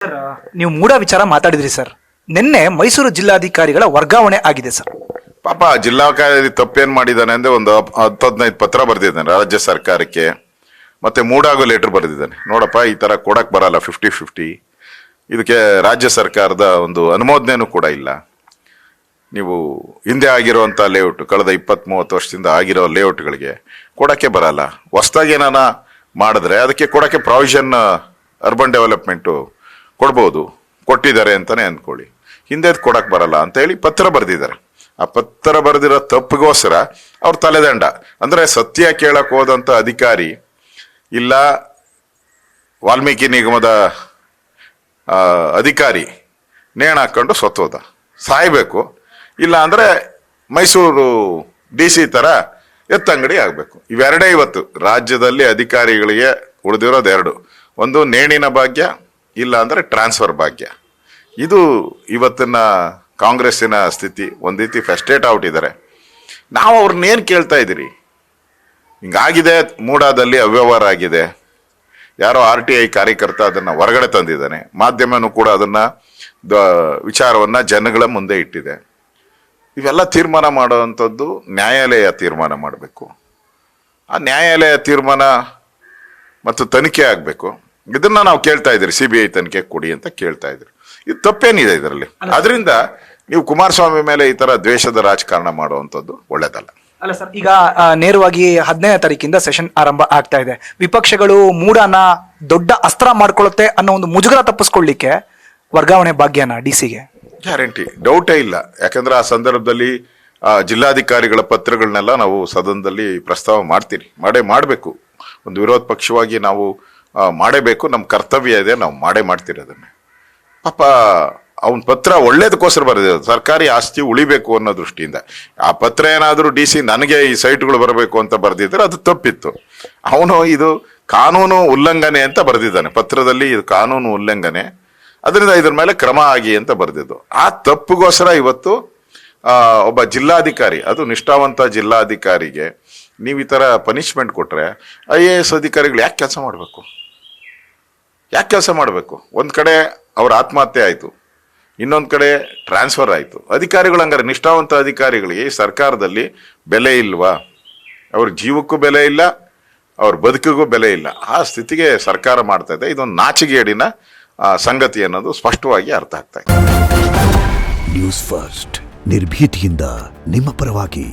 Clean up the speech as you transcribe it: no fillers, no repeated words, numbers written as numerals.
Sir, ನೀವು ಮೂಡ ವಿಚಾರ ಮಾತಾಡಿದ್ರಿ ಸರ್. ನಿನ್ನೆ ಮೈಸೂರು ಜಿಲ್ಲಾಧಿಕಾರಿಗಳ ವರ್ಗಾವಣೆ ಆಗಿದೆ ಸರ್. ಪಾಪ ಜಿಲ್ಲಾಧಿಕಾರಿ ತಪ್ಪೇನ್ ಮಾಡಿದ್ದಾನೆ ಅಂದ್ರೆ ಒಂದು 10-15 ಪತ್ರ ಬರೆದಿದ್ದಾನೆ ರಾಜ್ಯ ಸರ್ಕಾರಕ್ಕೆ, ಮತ್ತೆ ಮೂಡಾಗೋ ಲೆಟರ್ ಬರೆದಿದ್ದಾನೆ. ನೋಡಪ್ಪ, ಈ ತರ ಕೊಡಕ್ ಬರಲ್ಲ 50-50, ಇದಕ್ಕೆ ರಾಜ್ಯ ಸರ್ಕಾರದ ಒಂದು ಅನುಮೋದನೆನೂ ಕೂಡ ಇಲ್ಲ. ನೀವು ಹಿಂದೆ ಆಗಿರುವಂತ ಲೇಔಟ್, ಕಳೆದ 20-30 ವರ್ಷದಿಂದ ಆಗಿರೋ ಲೇಔಟ್ಗಳಿಗೆ ಕೊಡಕ್ಕೆ ಬರಲ್ಲ. ಹೊಸದಾಗಿ ಏನಾನ ಮಾಡಿದ್ರೆ ಅದಕ್ಕೆ ಕೊಡಕ್ಕೆ ಪ್ರಾವಿಷನ್ ಅರ್ಬನ್ ಡೆವಲಪ್ಮೆಂಟು ಕೊಡ್ಬೋದು, ಕೊಟ್ಟಿದ್ದಾರೆ ಅಂತಾನೆ ಅಂದ್ಕೊಳ್ಳಿ. ಹಿಂದೆ ಕೊಡಕ್ ಬರಲ್ಲ ಅಂತ ಹೇಳಿ ಪತ್ರ ಬರೆದಿದ್ದಾರೆ. ಆ ಪತ್ರ ಬರೆದಿರೋ ತಪ್ಪಿಗೋಸ್ಕರ ಅವ್ರ ತಲೆದಂಡ. ಅಂದ್ರೆ ಸತ್ಯ ಕೇಳಕ್ ಹೋದಂತ ಅಧಿಕಾರಿ ಇಲ್ಲ ವಾಲ್ಮೀಕಿ ನಿಗಮದ ಅಧಿಕಾರಿ ನೇಣು ಹಾಕೊಂಡು ಸತ್ತೋದ, ಸಾಯ್ಬೇಕು. ಇಲ್ಲ ಅಂದ್ರೆ ಮೈಸೂರು DC ತರ ಎತ್ತಂಗಡಿ ಆಗ್ಬೇಕು. ಇವೆರಡೇ ಇವತ್ತು ರಾಜ್ಯದಲ್ಲಿ ಅಧಿಕಾರಿಗಳಿಗೆ ಉಳಿದಿರೋದು ಎರಡು. ಒಂದು ನೇಣಿನ ಭಾಗ್ಯ, ಇಲ್ಲ ಅಂದ್ರೆ ಟ್ರಾನ್ಸ್ಫರ್ ಭಾಗ್ಯ. ಇದು ಇವತ್ತಿನ ಕಾಂಗ್ರೆಸ್ಸಿನ ಸ್ಥಿತಿ. ಒಂದ್ ರೀತಿ ಫ್ರಸ್ಟ್ರೇಟ್ ಔಟ್. ನಾವು ಅವ್ರನ್ನೇನು ಕೇಳ್ತಾ ಇದ್ದೀರಿ? ಹಿಂಗಾಗಿದೆ, ಮೂಡಾದಲ್ಲಿ ಅವ್ಯವಹಾರ ಆಗಿದೆ, ಯಾರೋ RTI ಕಾರ್ಯಕರ್ತ ಅದನ್ನ ಹೊರಗಡೆ ತಂದಿದ್ದಾನೆ, ಮಾಧ್ಯಮನೂ ಕೂಡ ಅದನ್ನ ವಿಚಾರವನ್ನ ಜನಗಳ ಮುಂದೆ ಇಟ್ಟಿದೆ. ಇವೆಲ್ಲ ತೀರ್ಮಾನ ಮಾಡುವಂಥದ್ದು ನ್ಯಾಯಾಲಯ ತೀರ್ಮಾನ ಮಾಡಬೇಕು. ಆ ನ್ಯಾಯಾಲಯ ತೀರ್ಮಾನ ಮತ್ತು ತನಿಖೆ ಆಗಬೇಕು. ಇದನ್ನ ನಾವು ಕೇಳ್ತಾ ಇದ್ದೀರಿ, CBI ತನಿಖೆ ಕೊಡಿ ಅಂತ ಕೇಳ್ತಾ ಇದ್ರಿ. ಇದು ತಪ್ಪೇನಿದೆ ಇದರಲ್ಲಿ? ಅದರಿಂದ ನೀವು ಕುಮಾರಸ್ವಾಮಿ ಮೇಲೆ ಈ ತರ ದ್ವೇಷದ ರಾಜಕಾರಣ ಮಾಡುವಂಥದ್ದು ಒಳ್ಳೇದಲ್ಲ. ಅಲ್ಲ ಸರ್, ಈಗ ನೇರವಾಗಿ 15ನೇ ತಾರೀಕಿಂದ ಸೆಷನ್ ಆರಂಭ ಆಗ್ತಾ ಇದೆ. ವಿಪಕ್ಷಗಳು ಮೂಡನ ದೊಡ್ಡ ಅಸ್ತ್ರ ಮಾಡ್ಕೊಳ್ಳುತ್ತೆ ಅನ್ನೋ ಒಂದು ಮುಜುಗರ ತಪ್ಪಿಸ್ಕೊಳ್ಳಿಕ್ಕೆ ವರ್ಗಾವಣೆ ಭಾಗ್ಯನ DCಗೆ ಗ್ಯಾರಂಟಿ, ಡೌಟೇ ಇಲ್ಲ. ಯಾಕಂದ್ರೆ ಆ ಸಂದರ್ಭದಲ್ಲಿ ಜಿಲ್ಲಾಧಿಕಾರಿಗಳ ಪತ್ರಗಳನ್ನೆಲ್ಲ ನಾವು ಸದನದಲ್ಲಿ ಪ್ರಸ್ತಾವ ಮಾಡಬೇಕು. ಒಂದು ವಿರೋಧ ಪಕ್ಷವಾಗಿ ನಾವು ಮಾಡಬೇಕು, ನಮ್ಮ ಕರ್ತವ್ಯ ಇದೆ, ನಾವು ಮಾಡ್ತೀರಿ ಅದನ್ನ. ಪಾಪ ಅವನ ಪತ್ರ ಒಳ್ಳೇದಕ್ಕೋಸ್ಕರ ಬರೆದಿರೋದು, ಸರ್ಕಾರಿ ಆಸ್ತಿ ಉಳಿಬೇಕು ಅನ್ನೋ ದೃಷ್ಟಿಯಿಂದ. ಆ ಪತ್ರ ಏನಾದರೂ DC ನನಗೆ ಈ ಸೈಟ್ಗಳು ಬರಬೇಕು ಅಂತ ಬರೆದಿದ್ರೆ ಅದು ತಪ್ಪಿತ್ತು. ಅವನು ಇದು ಕಾನೂನು ಉಲ್ಲಂಘನೆ ಅಂತ ಬರೆದಿದ್ದಾನೆ ಪತ್ರದಲ್ಲಿ, ಇದು ಕಾನೂನು ಉಲ್ಲಂಘನೆ, ಅದರಿಂದ ಇದ್ರ ಮೇಲೆ ಕ್ರಮ ಆಗಿ ಅಂತ ಬರೆದಿದ್ದು. ಆ ತಪ್ಪಿಗೋಸ್ಕರ ಇವತ್ತು ಒಬ್ಬ ಜಿಲ್ಲಾಧಿಕಾರಿ, ಅದು ನಿಷ್ಠಾವಂತ ಜಿಲ್ಲಾಧಿಕಾರಿಗೆ ನೀವು ಈ ತರ ಪನಿಷ್ಮೆಂಟ್ ಕೊಟ್ರೆ IAS ಅಧಿಕಾರಿಗಳು ಯಾಕೆ ಕೆಲಸ ಮಾಡಬೇಕು? ಒಂದ್ ಕಡೆ ಅವ್ರ ಆತ್ಮಹತ್ಯೆ ಆಯ್ತು, ಇನ್ನೊಂದ್ ಕಡೆ ಟ್ರಾನ್ಸ್ಫರ್ ಆಯ್ತು. ಅಧಿಕಾರಿಗಳು ಹಂಗಾರೆ ನಿಷ್ಠಾವಂತ ಅಧಿಕಾರಿಗಳಿಗೆ ಈ ಸರ್ಕಾರದಲ್ಲಿ ಬೆಲೆ ಇಲ್ವಾ? ಅವ್ರ ಜೀವಕ್ಕೂ ಬೆಲೆ ಇಲ್ಲ, ಅವ್ರ ಬದುಕಿಗೂ ಬೆಲೆ ಇಲ್ಲ. ಆ ಸ್ಥಿತಿಗೆ ಸರ್ಕಾರ ಮಾಡ್ತಾ ಇದೆ. ಇದೊಂದು ನಾಚಿಕೆಗೇಡಿನ ಸಂಗತಿ ಅನ್ನೋದು ಸ್ಪಷ್ಟವಾಗಿ ಅರ್ಥ ಆಗ್ತಾ ಇದೆ. ನ್ಯೂಸ್ ಫಸ್ಟ್, ನಿರ್ಭೀತಿಯಿಂದ ನಿಮ್ಮ ಪರವಾಗಿ.